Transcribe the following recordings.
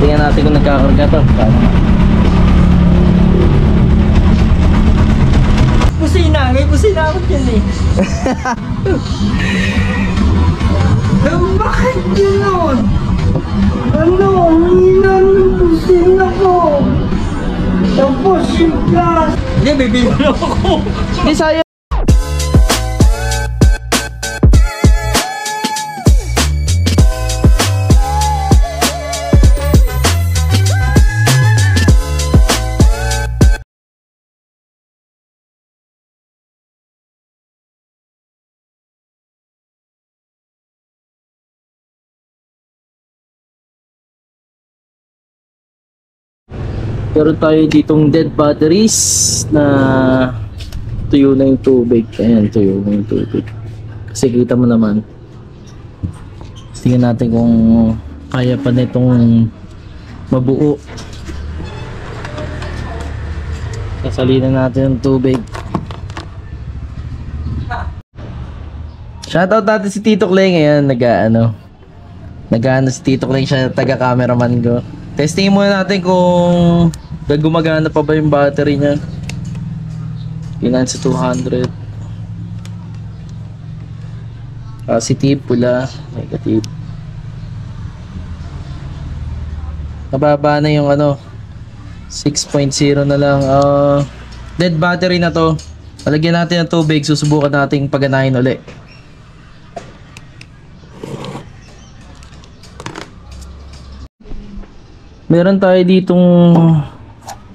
Tingnan natin kung nagkakarga to. Pusina ako dyan eh. Bakit gano'n? Ano? Uminan yung pusina ko. Tapos yung gas. Hindi, bibigyan ako. Hindi, sayang. Meron tayo ditong dead batteries na tuyo na yung tubig. Ayan, tuyo na yung tubig. Kasi kita mo naman. Tingnan natin kung kaya pa nitong mabuo. Sasalinan natin yung tubig. Shoutout natin si Tito Kleng. Ayan, nag-ano si Tito Kleng, siya taga-cameraman ko. Testingin muna natin kung gumagana pa ba yung battery niya. Pinan sa 200. Positive, pula, negative. Nababa na yung 6.0 na lang. Dead battery na to. Palagyan natin ng tubig, susubukan nating paganahin ulit. Meron tayo ditong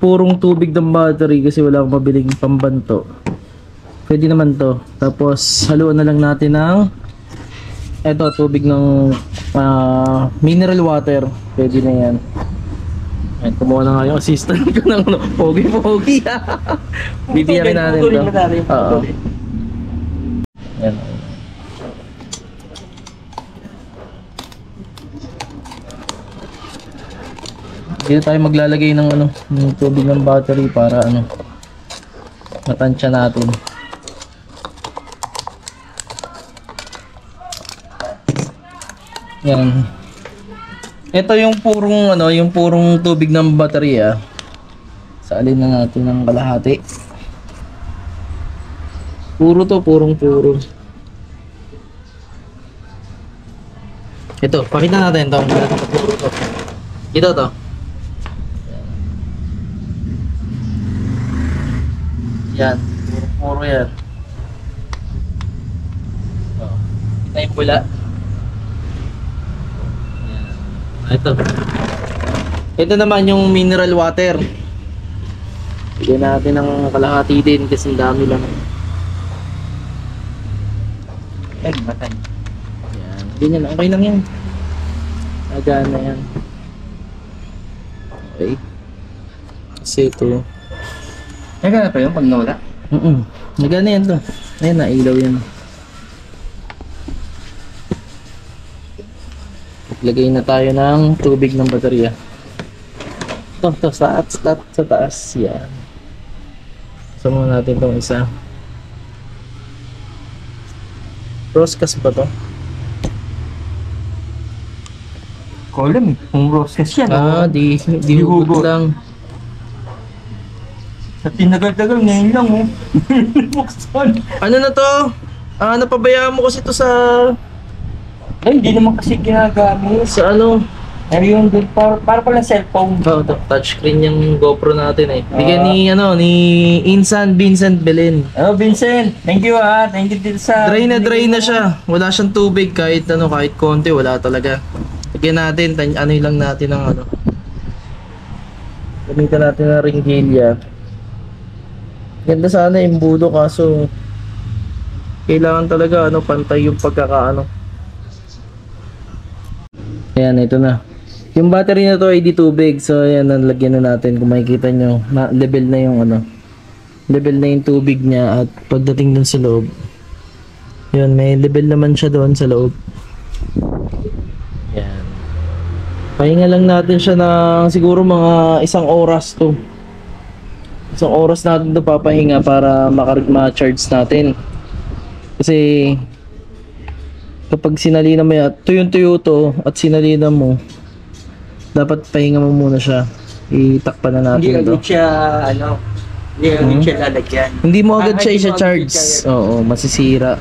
purong tubig ng battery kasi wala akong mabiling pambanto. Pwede naman to. Tapos haluan na lang natin ng tubig ng mineral water. Pwede na yan. Ayan, kumuha na nga yung assistant ko ng pogi-pogi. Bibigyan natin to. Oo. Ayan. Dito tayo maglalagay ng ng tubig ng battery para matansya natin. Yan. Ito yung purong tubig ng baterya. Salin na natin ng kalahati. Puro to, puro. Ito, pakita natin to. Ito to. Yan, puro yan. Kita yung pula. Yan. Ito naman yung mineral water. Bigyan natin ng kalahati din kasi dami lang. Ay, matay. Yan, ganyan, okay lang yan. Agana yan. Okay. Kasi ito Nagana pa yun pag nawala? Nagana yan to. Ayun, nailaw yan. Lagay na tayo ng tubig ng baterya. Ito, sa taas. Yan. Sama natin itong isa. Roscas ba to? Kolam eh. Kung roscas yan. Di hugot lang. Sa tinagal-tagal ngayon lang oh. Buksan. Ano na to? Napabayaan mo kasi to sa... Ay, hindi naman kasi ginagamit. Sa Pero yung para pala cellphone. Touchscreen yung GoPro natin eh. Bigyan ni Insan Vincent Belen. Oh, Vincent. Thank you Thank you dito sa... Dry na siya. Wala siyang tubig kahit kahit konti. Wala talaga. Bigyan natin. Lang natin ng Gamitan natin ng ringgilya. Ganda sana yung budo kaso kailangan talaga pantay yung pagkakaano. Ayan, ito na. Yung battery na to ay di tubig. So ayan, nalagyan na natin. Kung makikita nyo, level na yung level na yung tubig niya. At pagdating dun sa loob, yun, may level naman siya doon sa loob. Ayan. Pahinga lang natin siya ng siguro mga 1 oras to. 1 oras natin ito papahinga para ma-charge natin. Kasi kapag sinalina mo yan, tuyong-tuyo to at sinalina mo, Dapat pahinga mo muna siya. Itakpan na Hindi natin to. agad siya, hindi agad siya lalagyan. Hindi mo agad siya Hindi mo isa-charge. agad siya- Oo, masisira.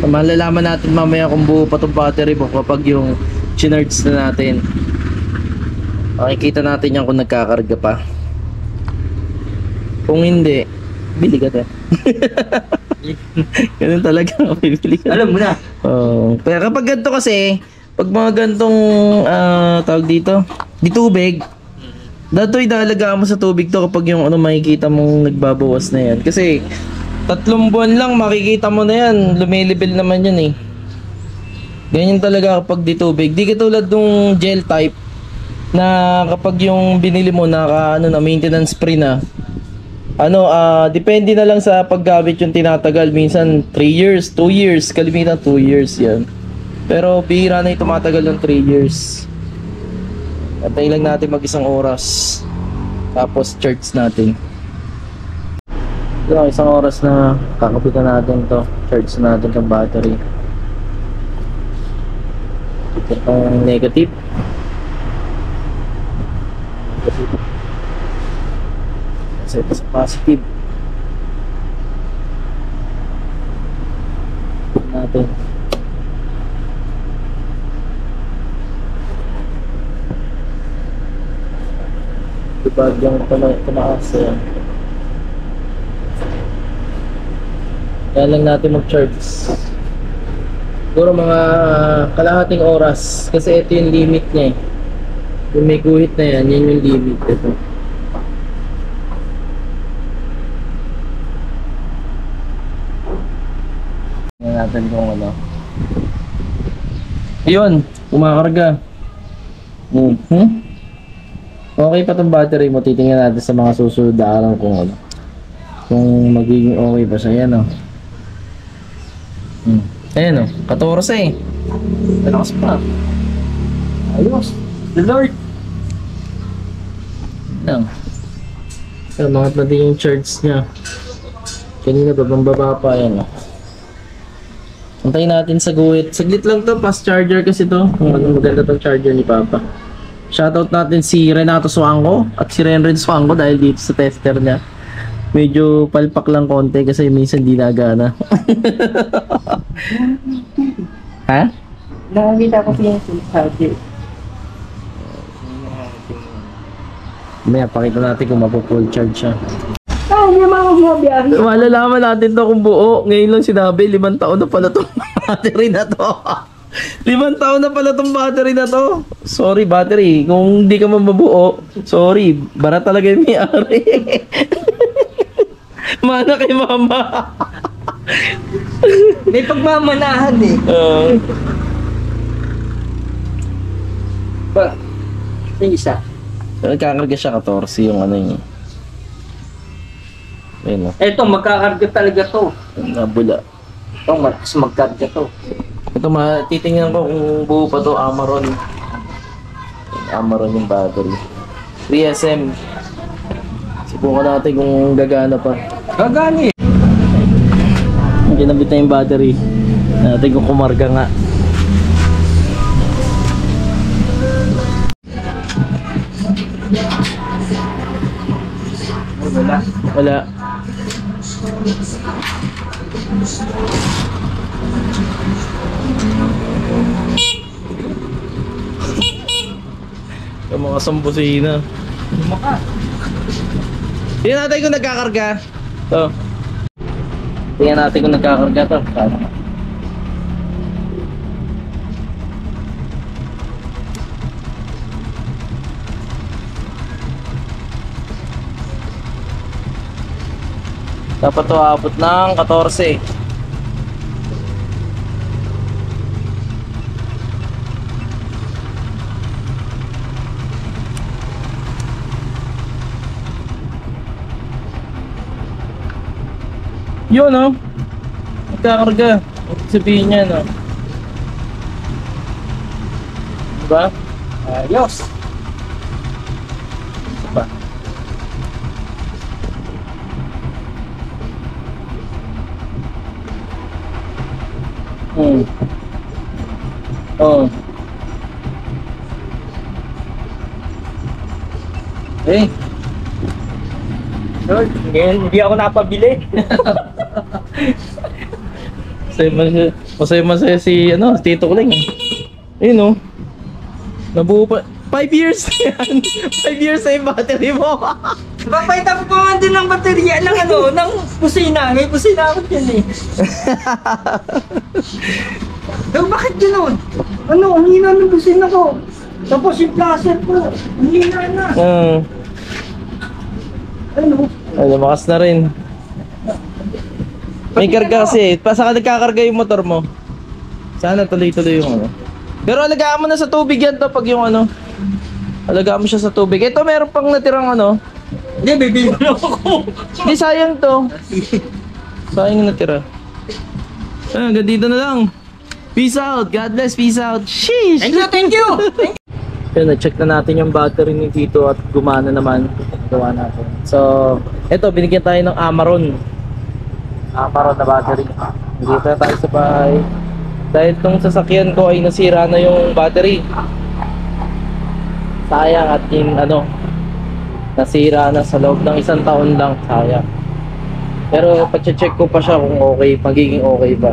Malalaman natin mamaya kung buo pa tong battery mo kapag yung charge na natin. Makikita natin yan kung nagkakarga pa. Kung hindi, bili ka din. Ganun talaga, bibili ka. Alam mo na. Pero kapag ganito kasi, pag mga gantong tawag dito, di tubig, dato'y dalagaan mo sa tubig to kapag yung makikita mong nagbabawas na yan. Kasi 3 buwan lang makikita mo na yan, lumilibel naman yan eh. Ganyan talaga kapag di tubig. Di katulad nung gel type na kapag yung binili mo na maintenance free na. Depende na lang sa paggamit yung tinatagal. Minsan 3 years, 2 years, kalimitan 2 years yan. Pero bihira na yung tumatagal ng 3 years. Antayin lang natin mag 1 oras. Tapos charge natin. Ito lang 1 oras na kakapitan natin to. Charge natin yung battery. Ito yung negative. Kasi ito sa positive. Natin. Bagyang tumaas yan. Kaya lang natin mag-charge. Siguro mga kalahating oras. Kasi ito yung limit niya eh. Yung may guhit na yan, yan yung limit. Ito. Tingnan natin kung ano. Yun, kumakarga. Okay pa tong battery mo, titingnan natin sa mga susunod na araw kung ano. Kung magiging okay pa siya, yan o. Ayan o, 14 eh. Talakas pa. Ayos. The Lord. Lang. So, mga pati yung charge niya. Kanina ba, baba pa, yan o. Antayin natin sa guhit. Saglit lang to, fast charger kasi to. Maganda tong charger ni Papa. Shoutout natin si Renato Suango at si Renren Suango dahil dito sa tester niya. Medyo palpak lang konti kasi minsan di nagana. Ha? Nakakita ko siya yung charger. Maya, pakita natin kung mapo-full charge siya. Hindi mga biyahe. Malalaman natin to kung buo. Ngayon lang sinabi, 5 taon na pala tong battery na to. 5 taon na pala tong battery na to. Sorry battery, kung hindi ka mabuo, sorry, bara talaga yung may-ari. Mana kay mama. May pagmamanahan eh. Ba? Yung isa. Nagkakarga siya 14 yung ano yun. Ayun o, Eto, magkakarga talaga to. nabula. Ito, mas magkarga to. Ito titingnan ko kung buo pa to, Amaron. Amaron yung battery. 3SM. Subukan natin kung gagana pa. Gagani. Ginabit na yung battery. Natin kung kumarga nga. Wala. Wala. Yung mga sambusina. Maka. Tingnan natin kung nagkakarga. To. Tingnan natin kung nagkakarga to. Dapat to abot ng 14. Yun oh. Nagkakarga. Ibig sabihin niya no. Diba? Ayos. Diba? Oh. Eh, Lord, ngayon hindi ako napabili. masaya si ano, Tito Kuling. Ayun oh. Nabuo pa. 5 years na yan. 5 years na yung battery mo. Papayta ko pa man din ng baterya ng ano, ng pusina. May pusina ako dyan eh. Pero bakit gano'n? Ano, ang hina ng pusina ko. Tapos yung placer ko, ang hina na. Ano? Ay, lumakas na rin. May karga kasi. Saka nagkakarga yung motor mo. Sana tuloy-tuloy yung ano. Pero alagaan mo na sa tubig yan to pag yung ano. Alagaan mo siya sa tubig. Ito meron pang natirang ano. Hindi, bibili na ako. Hindi, sayang to. Sayang yung natira. Hanggang dito na lang. Peace out. God bless. Peace out. Sheesh. Thank you, thank you. Yun, na-check na natin yung battery ni Tito at gumana naman. Gawa natin. So, eto, binigyan tayo ng Amaron. Amaron na battery. Dito na tayo sa bahay. Dahil tong sasakyan ko ay nasira na yung battery. Sayang at yung ano, nasira na sa loob ng 1 taon lang. Sayang. Pero pa-check ko pa siya kung okay, magiging okay pa.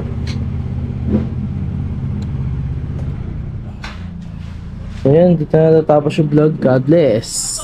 So yan, dito na natapos yung vlog. God bless.